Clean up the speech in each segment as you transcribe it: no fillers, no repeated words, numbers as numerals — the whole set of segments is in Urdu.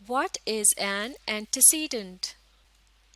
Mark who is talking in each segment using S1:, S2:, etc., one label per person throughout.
S1: What is an antecedent?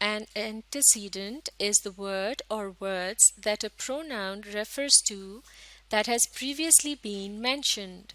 S1: An antecedent is the word or words that a pronoun refers to that has previously been mentioned.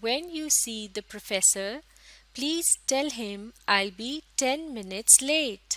S1: When you see the professor, please tell him I'll be 10 minutes late.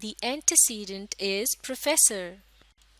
S1: the antecedent is professor.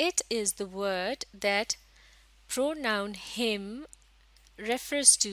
S1: It is the word that pronoun him refers to.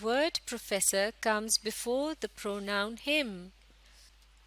S1: word professor comes before the pronoun him.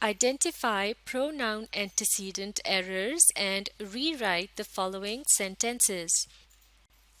S1: Identify pronoun antecedent errors and rewrite the following sentences.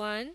S1: 1,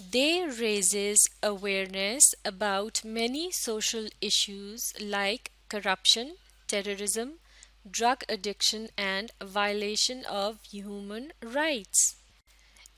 S1: They raises awareness about many social issues like corruption, terrorism, drug addiction and violation of human rights.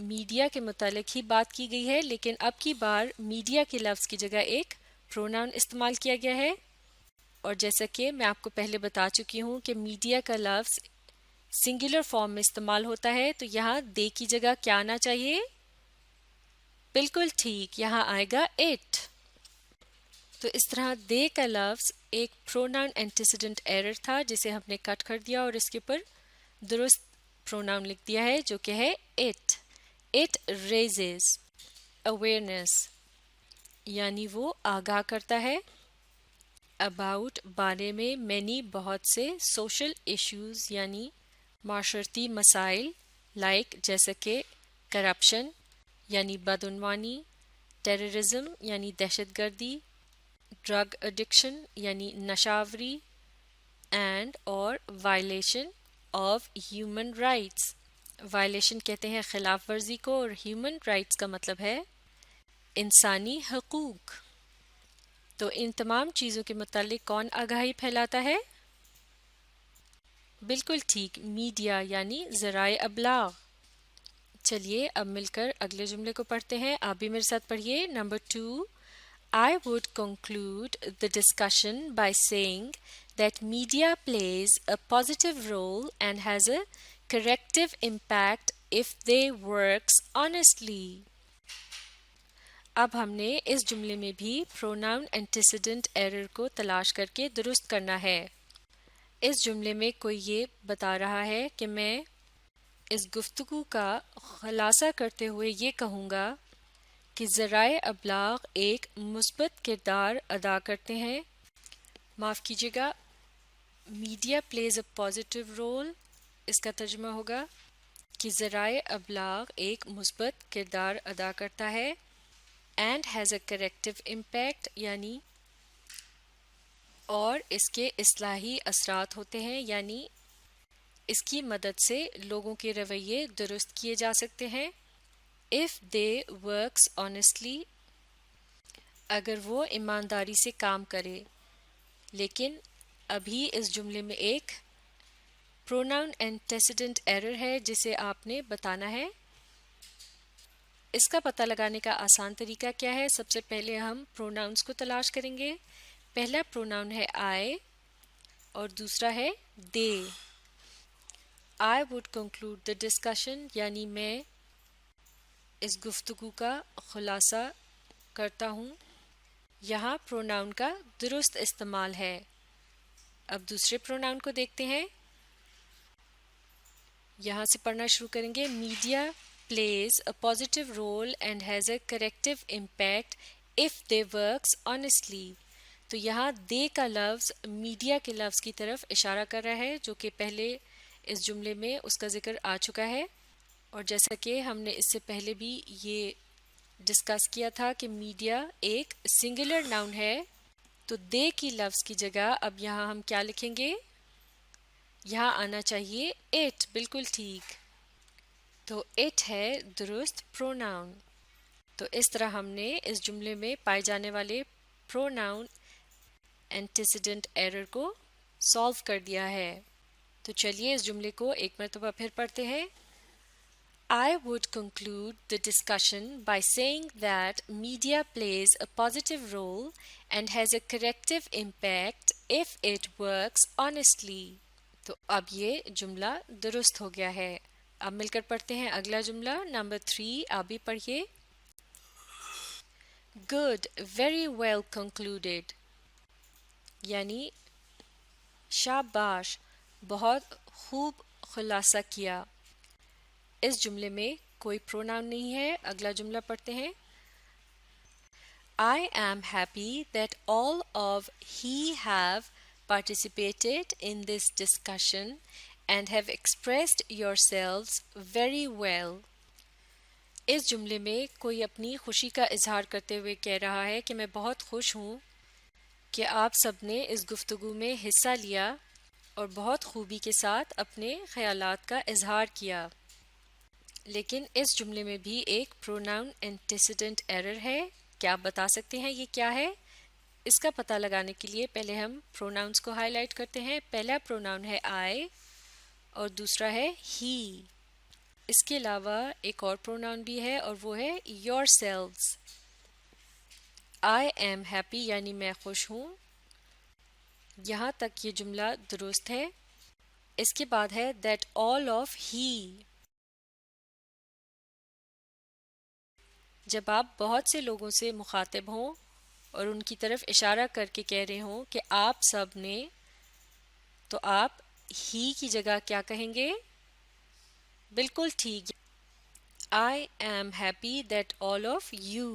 S1: Media کے متعلق ہی بات کی گئی ہے، لیکن اب کی بار میڈیا کے لفظ کی جگہ ایک پروناؤن استعمال کیا گیا ہے، اور جیسا کہ میں آپ کو پہلے بتا چکی ہوں کہ میڈیا کا لفظ سنگولر فارم میں استعمال ہوتا ہے، تو یہاں دے کی جگہ کیا آنا چاہیے؟ بالکل ٹھیک، یہاں آئے گا اٹ۔ تو اس طرح دے کا لفظ ایک پروناؤن اینٹیسیڈنٹ ایرر تھا جسے ہم نے کٹ کر دیا اور اس کے اوپر درست پروناؤن لکھ دیا ہے جو کہ ہے اٹ۔ اٹ ریزز اویئرنیس، یعنی وہ آگاہ کرتا ہے، اباؤٹ بارے میں، مینی بہت سے، سوشل ایشوز یعنی معاشرتی مسائل، لائک جیسے کہ کرپشن یعنی بدعنوانی، ٹیررزم یعنی دہشت گردی، ڈرگ ایڈکشن یعنی نشاوری، اینڈ اور violation of human rights. Violation کہتے ہیں خلاف ورزی کو، اور ہیومن رائٹس کا مطلب ہے انسانی حقوق۔ تو ان تمام چیزوں کے متعلق کون آگاہی پھیلاتا ہے؟ بالکل ٹھیک، میڈیا یعنی ذرائع ابلاغ۔ چلیے اب مل کر اگلے جملے کو پڑھتے ہیں، آپ بھی میرے ساتھ پڑھیے۔ Number 2، I would conclude the discussion by saying that media plays a positive role and has a corrective impact if they works honestly۔ اب ہم نے اس جملے میں بھی پروناؤن اینٹیسیڈنٹ ایرر کو تلاش کر کے درست کرنا ہے۔ اس جملے میں کوئی یہ بتا رہا ہے کہ میں اس گفتگو کا خلاصہ کرتے ہوئے یہ کہوں گا کہ ذرائع ابلاغ ایک مثبت کردار ادا کرتے ہیں، معاف کیجیے گا، media please a positive role, اس کا ترجمہ ہوگا کہ ذرائع ابلاغ ایک مثبت کردار ادا کرتا ہے، and has a corrective impact یعنی اور اس کے اصلاحی اثرات ہوتے ہیں، یعنی اس کی مدد سے لوگوں کے رویے درست کیے جا سکتے ہیں۔ if they works honestly، اگر وہ ایمانداری سے کام کرے۔ لیکن ابھی اس جملے میں ایک پروناؤن اینٹیسیڈنٹ ایرر ہے جسے آپ نے بتانا ہے۔ اس کا پتہ لگانے کا آسان طریقہ کیا ہے؟ سب سے پہلے ہم پروناؤنس کو تلاش کریں گے۔ پہلا پروناؤن ہے I اور دوسرا ہے they۔ I would conclude the discussion یعنی میں اس گفتگو کا خلاصہ کرتا ہوں، یہاں پروناؤن کا درست استعمال ہے۔ اب دوسرے پروناؤن کو دیکھتے ہیں، یہاں سے پڑھنا شروع کریں گے۔ Media please a positive role and has a corrective impact of the works honestly. تو یہاں دے کا لفظ میڈیا کے لفظ کی طرف اشارہ کر رہا ہے جو کہ پہلے اس جملے میں اس کا ذکر آ چکا ہے، اور جیسا کہ ہم نے اس سے پہلے بھی یہ ڈسکس کیا تھا کہ میڈیا ایک سنگولر ناؤن ہے، تو دے کی لفظ کی جگہ اب یہاں ہم کیا لکھیں گے؟ یہاں آنا چاہیے اٹ، بالکل ٹھیک، تو اٹ ہے درست پروناؤن۔ تو اس طرح ہم نے اس جملے میں پائے جانے والے پروناؤن اینٹیسیڈنٹ ایرر کو سالو کر دیا ہے۔ تو چلیے اس جملے کو ایک مرتبہ پھر پڑھتے ہیں۔ I would conclude the discussion by saying that media plays a positive role and has a corrective impact if it works honestly۔ تو اب یہ جملہ درست ہو گیا ہے۔ اب مل کر پڑھتے ہیں اگلا جملہ، نمبر 3، آپ بھی پڑھیے۔ Good, very well concluded، یعنی شاباش، بہت خوب خلاصہ کیا۔ اس جملے میں کوئی پروناؤن نہیں ہے۔ اگلا جملہ پڑھتے ہیں۔ I am happy that all of he have participated in this discussion and have expressed yourselves very well۔ اس جملے میں کوئی اپنی خوشی کا اظہار کرتے ہوئے کہہ رہا ہے کہ میں بہت خوش ہوں کہ آپ سب نے اس گفتگو میں حصہ لیا اور بہت خوبی کے ساتھ اپنے خیالات کا اظہار کیا۔ لیکن اس جملے میں بھی ایک پروناؤن اینٹیسیڈنٹ ایرر ہے، کیا آپ بتا سکتے ہیں یہ کیا ہے؟ اس کا پتہ لگانے کے لیے پہلے ہم پروناؤنس کو ہائی لائٹ کرتے ہیں۔ پہلا پروناؤن ہے I اور دوسرا ہے he۔ اس کے علاوہ ایک اور پروناؤن بھی ہے اور وہ ہے yourselves. I am happy یعنی میں خوش ہوں. یہاں تک یہ جملہ درست ہے. اس کے بعد ہے that all of he. جب آپ بہت سے لوگوں سے مخاطب ہوں اور ان کی طرف اشارہ کر کے کہہ رہے ہوں کہ آپ سب نے، تو آپ ہی کی جگہ کیا کہیں گے؟ بالکل ٹھیک. I am happy that all of you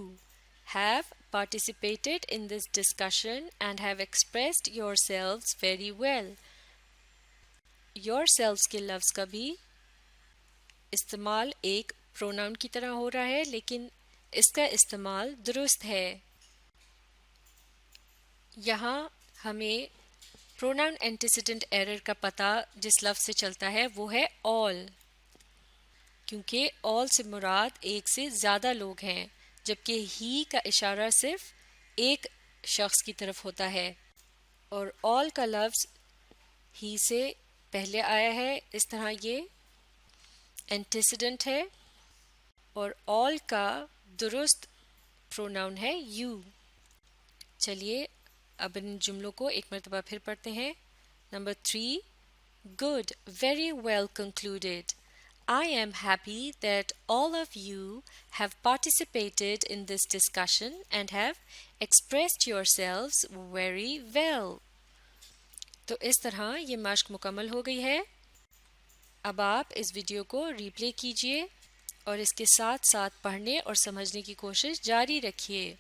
S1: have participated in this discussion and have expressed yourselves very well. yourselves کے لفظ کا بھی استعمال ایک پروناؤن کی طرح ہو رہا ہے، لیکن اس کا استعمال درست ہے. یہاں ہمیں پروناؤن اینٹیسیڈنٹ ایرر کا پتہ جس لفظ سے چلتا ہے وہ ہے all، کیونکہ all سے مراد ایک سے زیادہ لوگ ہیں، جبکہ ہی کا اشارہ صرف ایک شخص کی طرف ہوتا ہے. اور all کا لفظ ہی سے پہلے آیا ہے، اس طرح یہ اینٹیسیڈنٹ ہے. اور all کا درست پروناؤن ہے you. چلیے اب ان جملوں کو ایک مرتبہ پھر پڑھتے ہیں. Number 3. Good, very well concluded. I am happy that all of you have participated in this discussion and have expressed yourselves very well. تو اس طرح یہ مشق مکمل ہو گئی ہے. اب آپ اس ویڈیو کو ری پلے کیجئے اور اس کے ساتھ ساتھ پڑھنے اور سمجھنے کی کوشش جاری رکھیے.